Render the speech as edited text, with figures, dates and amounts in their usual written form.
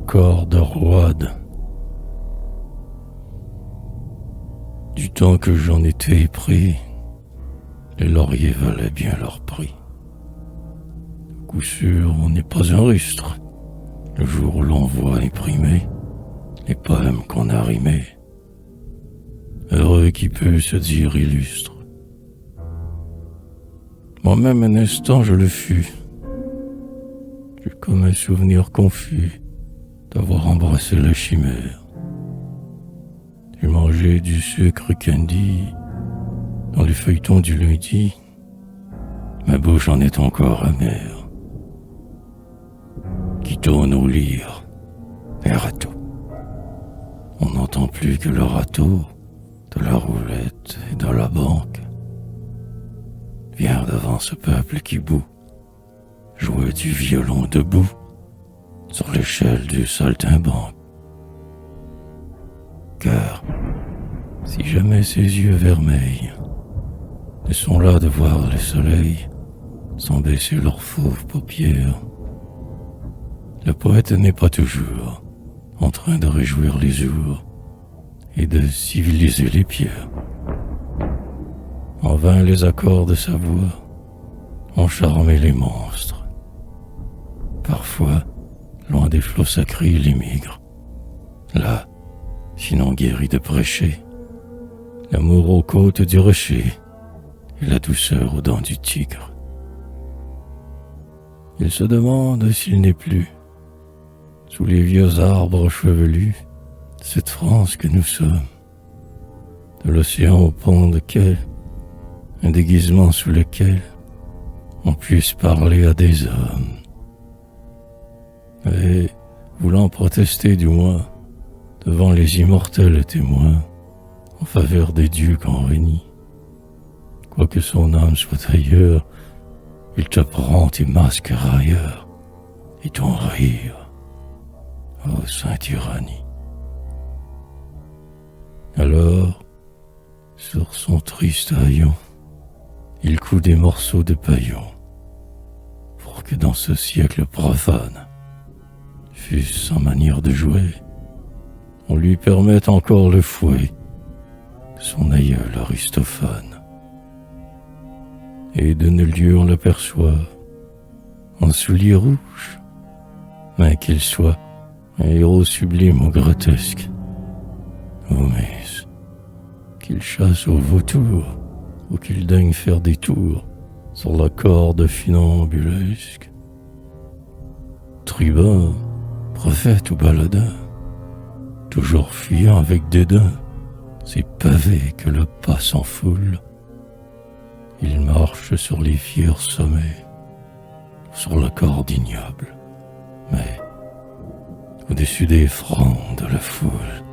corde roide. Du temps que j'en étais épris, les lauriers valaient bien leur prix. À coup sûr, on n'est pas un rustre, le jour où l'on voit imprimer les poèmes qu'on a rimés. Heureux qui peut se dire illustre. Moi-même un instant je le fus. J'ai comme un souvenir confus d'avoir embrassé la chimère. J'ai mangé du sucre candy dans les feuilletons du lundi. Ma bouche en est encore amère. Quittons nos lyres, les râteaux. On n'entend plus que le râteau de la roulette et de la banque. Viens devant ce peuple qui bout, jouer du violon debout sur l'échelle du saltimbanque. Car si jamais ses yeux vermeils ne sont là de voir le soleil sans baisser leurs fauves paupières, le poète n'est pas toujours en train de réjouir les jours et de civiliser les pierres. En vain les accords de sa voix ont charmé les monstres. Parfois, loin des flots sacrés, il émigre. Là, sinon guéri de prêcher, l'amour aux côtes du rocher et la douceur aux dents du tigre. Il se demande s'il n'est plus, sous les vieux arbres chevelus, cette France que nous sommes, de l'océan au pont de quai, un déguisement sous lequel on puisse parler à des hommes. Et, voulant protester du moins devant les immortels témoins en faveur des dieux qu'on réunit, quoique son âme soit ailleurs, il te prend tes masques railleurs et ton rire, ô sainte tyrannie. Alors, sur son triste haillon, il coud des morceaux de paillon, pour que dans ce siècle profane, fût-ce sans manière de jouer, on lui permette encore le fouet de son aïeul Aristophane. Et de nul lieu on l'aperçoit en souliers rouges, mais qu'il soit un héros sublime ou grotesque. Oh mais qu'il chasse au vautour ou qu'il daigne faire des tours sur la corde funambulesque. Tribun, prophète ou baladin, toujours fuyant avec dédain ces pavés que le pas s'enfoule, il marche sur les fiers sommets, sur la corde ignoble, mais au-dessus des fronts de la foule.